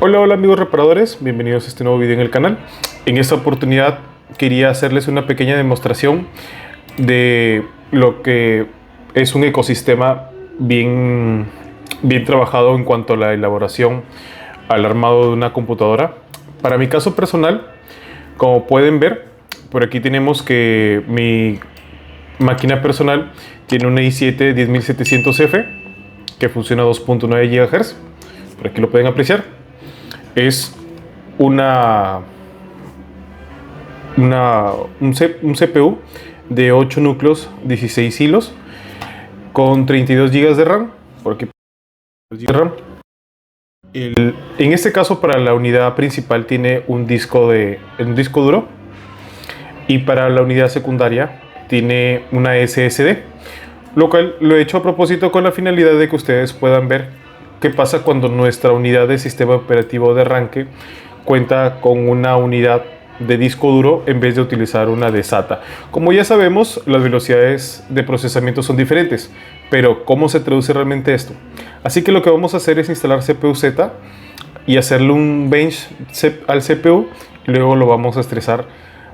Hola, hola amigos reparadores, bienvenidos a este nuevo video en el canal. En esta oportunidad quería hacerles una pequeña demostración de lo que es un ecosistema bien trabajado en cuanto a la elaboración al armado de una computadora. Para mi caso personal, como pueden ver, por aquí tenemos que mi máquina personal tiene una i7 10700F que funciona a 2.9 GHz. Por aquí lo pueden apreciar. Es un CPU de 8 núcleos, 16 hilos, con 32 GB de RAM. Por aquí, de RAM. En este caso, para la unidad principal tiene un disco duro, y para la unidad secundaria tiene una SSD, lo cual lo he hecho a propósito con la finalidad de que ustedes puedan ver qué pasa cuando nuestra unidad de sistema operativo de arranque cuenta con una unidad de disco duro en vez de utilizar una de SATA. Como ya sabemos, las velocidades de procesamiento son diferentes, pero ¿cómo se traduce realmente esto? Así que lo que vamos a hacer es instalar CPU-Z y hacerle un bench al CPU, y luego lo vamos a estresar,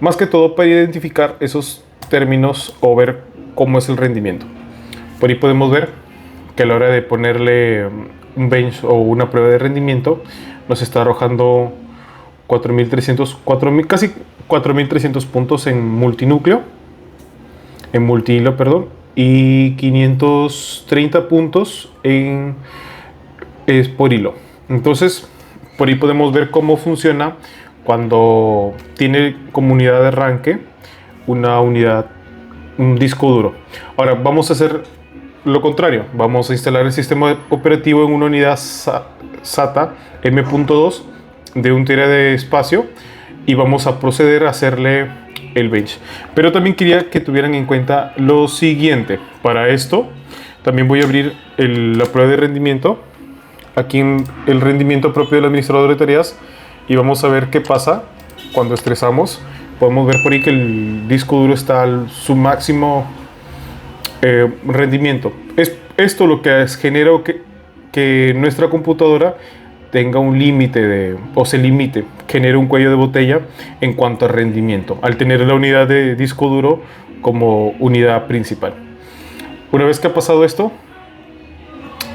más que todo para identificar esos términos o ver cómo es el rendimiento. Por ahí podemos ver que a la hora de ponerle un bench o una prueba de rendimiento nos está arrojando 4300, casi 4300 puntos en multinúcleo, en multihilo, perdón, y 530 puntos por hilo. Entonces, por ahí podemos ver cómo funciona cuando tiene como unidad de arranque un disco duro. Ahora vamos a hacer lo contrario. Vamos a instalar el sistema operativo en una unidad SATA M.2 de 1 TB de espacio y vamos a proceder a hacerle el bench. Pero también quería que tuvieran en cuenta lo siguiente. Para esto también voy a abrir la prueba de rendimiento aquí en el rendimiento propio del administrador de tareas y vamos a ver qué pasa cuando estresamos. Podemos ver por ahí que el disco duro está a su máximo rendimiento. Es esto lo que genera que nuestra computadora tenga un límite o se limite, genere un cuello de botella en cuanto a rendimiento, al tener la unidad de disco duro como unidad principal. Una vez que ha pasado esto,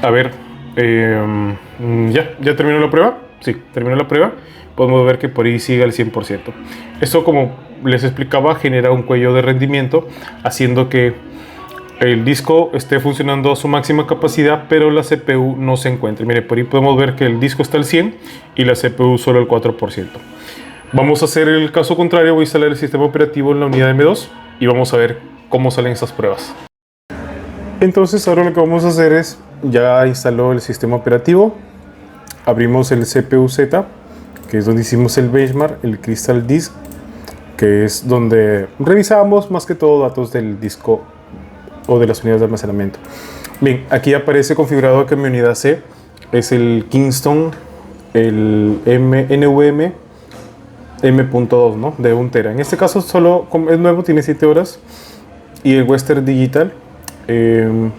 a ver, ¿ya terminó la prueba? Sí, terminó la prueba. Podemos ver que por ahí sigue al 100%. Esto, como les explicaba, genera un cuello de rendimiento, haciendo que el disco esté funcionando a su máxima capacidad, pero la CPU no se encuentre. Mire, por ahí podemos ver que el disco está al 100 y la CPU solo al 4%. Vamos a hacer el caso contrario. Voy a instalar el sistema operativo en la unidad M2 y vamos a ver cómo salen esas pruebas. Entonces ahora lo que vamos a hacer es, ya instaló el sistema operativo, abrimos el CPU-Z, que es donde hicimos el benchmark, el Crystal Disk, que es donde revisamos más que todo datos del disco o de las unidades de almacenamiento. Bien, aquí aparece configurado que mi unidad C es el Kingston, el NVMe M.2, ¿no? De 1 TB. En este caso solo es nuevo, tiene 7 horas, y el Western Digital en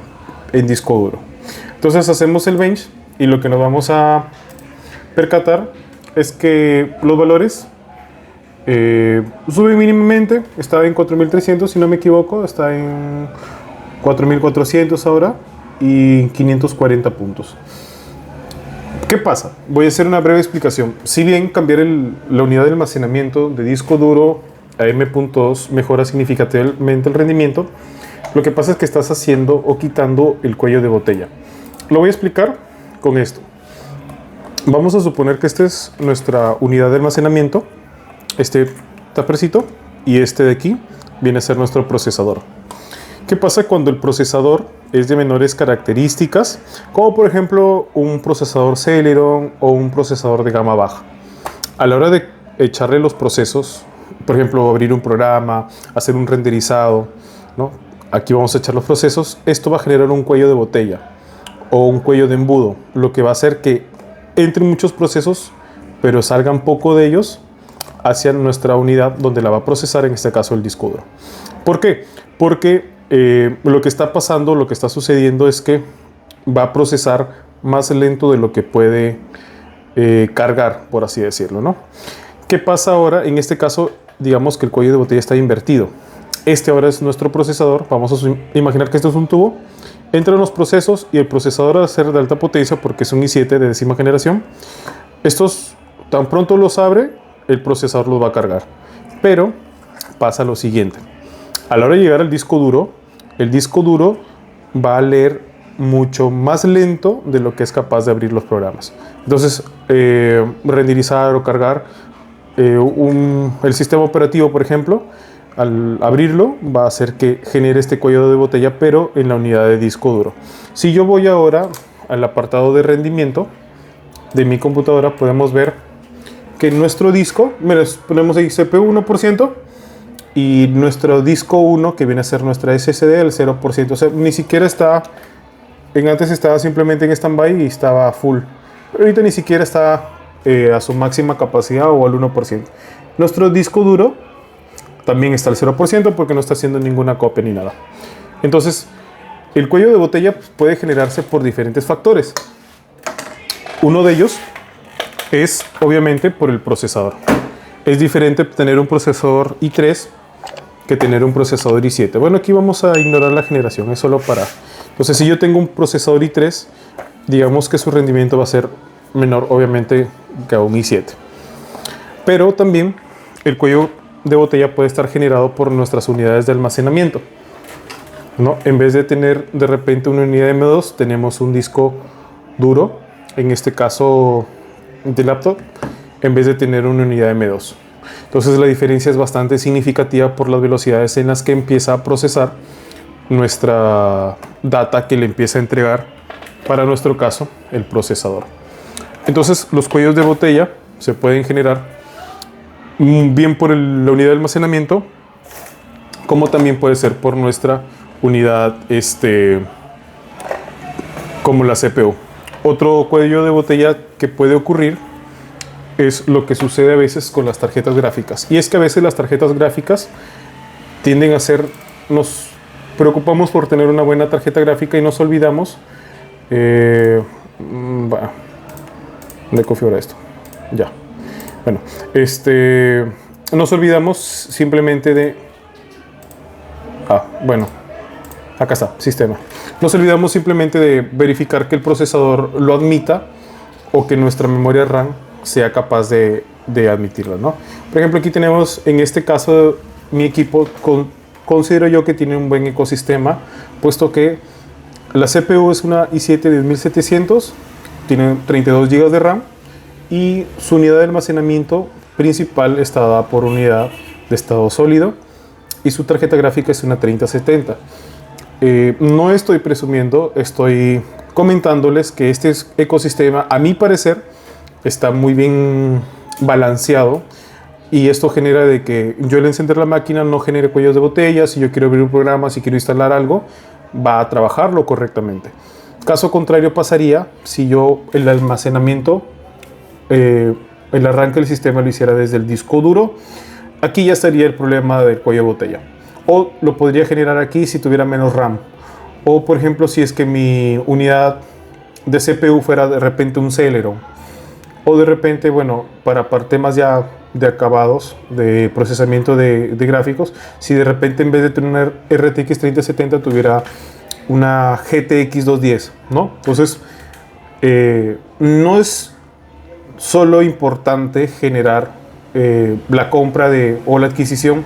disco duro. Entonces hacemos el bench y lo que nos vamos a percatar es que los valores suben mínimamente. Está en 4300 si no me equivoco, está en 4400 ahora y 540 puntos. ¿Qué pasa? Voy a hacer una breve explicación. Si bien cambiar la unidad de almacenamiento de disco duro a M.2 mejora significativamente el rendimiento, lo que pasa es que estás haciendo o quitando el cuello de botella. Lo voy a explicar con esto. Vamos a suponer que esta es nuestra unidad de almacenamiento, este tapercito, y este de aquí viene a ser nuestro procesador. ¿Qué pasa cuando el procesador es de menores características, como por ejemplo un procesador Celeron o un procesador de gama baja? A la hora de echarle los procesos, por ejemplo abrir un programa, hacer un renderizado, ¿no? Aquí vamos a echar los procesos. Esto va a generar un cuello de botella o un cuello de embudo, lo que va a hacer que entren muchos procesos, pero salgan poco de ellos hacia nuestra unidad donde la va a procesar, en este caso el disco duro. ¿Por qué? Porque lo que está pasando, lo que está sucediendo es que va a procesar más lento de lo que puede cargar, por así decirlo, ¿no? ¿Qué pasa ahora? En este caso, digamos que el cuello de botella está invertido. Este ahora es nuestro procesador. Vamos a imaginar que esto es un tubo. Entran los procesos y el procesador, al ser de alta potencia, porque es un i7 de décima generación, estos tan pronto los abre, el procesador los va a cargar. Pero pasa lo siguiente. A la hora de llegar al disco duro, el disco duro va a leer mucho más lento de lo que es capaz de abrir los programas. Entonces, renderizar o cargar el sistema operativo, por ejemplo, al abrirlo va a hacer que genere este cuello de botella, pero en la unidad de disco duro. Si yo voy ahora al apartado de rendimiento de mi computadora, podemos ver que nuestro disco, mira, ponemos ahí CPU 1% y nuestro disco 1, que viene a ser nuestra SSD, el 0%. O sea, ni siquiera está, antes estaba simplemente en standby y estaba full. Pero ahorita ni siquiera está a su máxima capacidad o al 1%. Nuestro disco duro también está al 0% porque no está haciendo ninguna copia ni nada. Entonces, el cuello de botella puede generarse por diferentes factores. Uno de ellos es, obviamente, por el procesador. Es diferente tener un procesador i3 que tener un procesador i7. Bueno, aquí vamos a ignorar la generación, es solo para... Entonces, si yo tengo un procesador i3, digamos que su rendimiento va a ser menor, obviamente, que a un i7. Pero también el cuello de botella puede estar generado por nuestras unidades de almacenamiento, ¿no? En vez de tener de repente una unidad M2, tenemos un disco duro, en este caso de laptop, en vez de tener una unidad M2. Entonces la diferencia es bastante significativa por las velocidades en las que empieza a procesar nuestra data que le empieza a entregar, para nuestro caso, el procesador. Entonces los cuellos de botella se pueden generar bien por la unidad de almacenamiento, como también puede ser por nuestra unidad como la CPU. Otro cuello de botella que puede ocurrir es lo que sucede a veces con las tarjetas gráficas. Y es que a veces las tarjetas gráficas tienden a ser, nos preocupamos por tener una buena tarjeta gráfica y nos olvidamos, bueno, ¿dónde configura esto? Ya. Bueno, nos olvidamos simplemente de... bueno, acá está, sistema. Nos olvidamos simplemente de verificar que el procesador lo admita o que nuestra memoria RAM sea capaz de admitirlo, ¿no? Por ejemplo, aquí tenemos, en este caso, mi equipo, considero yo que tiene un buen ecosistema, puesto que la CPU es una i7 10700, tiene 32 GB de RAM y su unidad de almacenamiento principal está dada por unidad de estado sólido y su tarjeta gráfica es una 3070. No estoy presumiendo, estoy comentándoles que este ecosistema, a mi parecer, está muy bien balanceado, y esto genera de que yo al encender la máquina no genere cuellos de botella. Si yo quiero abrir un programa, si quiero instalar algo, va a trabajarlo correctamente. Caso contrario pasaría si yo el almacenamiento, el arranque del sistema lo hiciera desde el disco duro. Aquí ya estaría el problema del cuello de botella. O lo podría generar aquí si tuviera menos RAM. O por ejemplo, si es que mi unidad de CPU fuera de repente un Celeron. O de repente, bueno, para temas ya de acabados, de procesamiento de gráficos, si de repente en vez de tener una RTX 3070 tuviera una GTX 210, ¿no? Entonces, no es solo importante generar la compra o la adquisición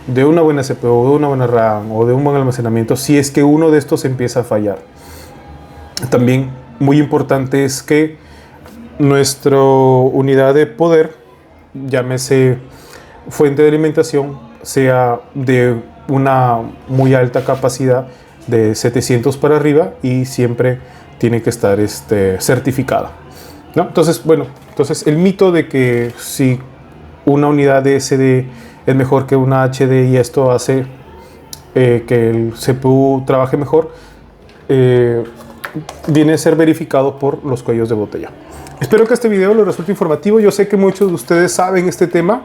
de una buena CPU, de una buena RAM o de un buen almacenamiento, si es que uno de estos empieza a fallar. También muy importante es que nuestra unidad de poder, llámese fuente de alimentación, sea de una muy alta capacidad de 700 para arriba y siempre tiene que estar certificada, ¿no? Entonces, bueno, el mito de que si una unidad de SD es mejor que una HD y esto hace que el CPU trabaje mejor, viene a ser verificado por los cuellos de botella. Espero que este video les resulte informativo. Yo sé que muchos de ustedes saben este tema,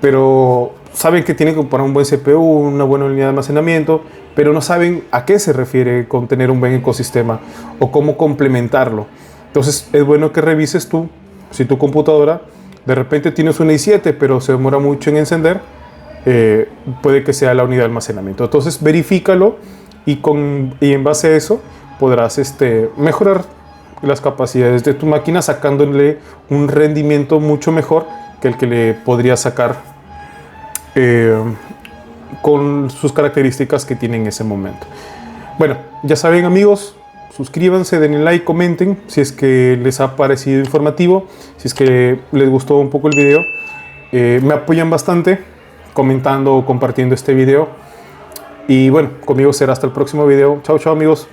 pero saben que tienen que comprar un buen CPU, una buena unidad de almacenamiento, pero no saben a qué se refiere con tener un buen ecosistema o cómo complementarlo. Entonces es bueno que revises tú si tu computadora de repente tienes una i7 pero se demora mucho en encender, puede que sea la unidad de almacenamiento. Entonces verifícalo y en base a eso podrás mejorar las capacidades de tu máquina, sacándole un rendimiento mucho mejor que el que le podría sacar con sus características que tiene en ese momento. Bueno, ya saben, amigos, suscríbanse, denle like, comenten si es que les ha parecido informativo, si es que les gustó un poco el video. Me apoyan bastante comentando o compartiendo este video. Y bueno, conmigo será hasta el próximo video. Chao, chao, amigos.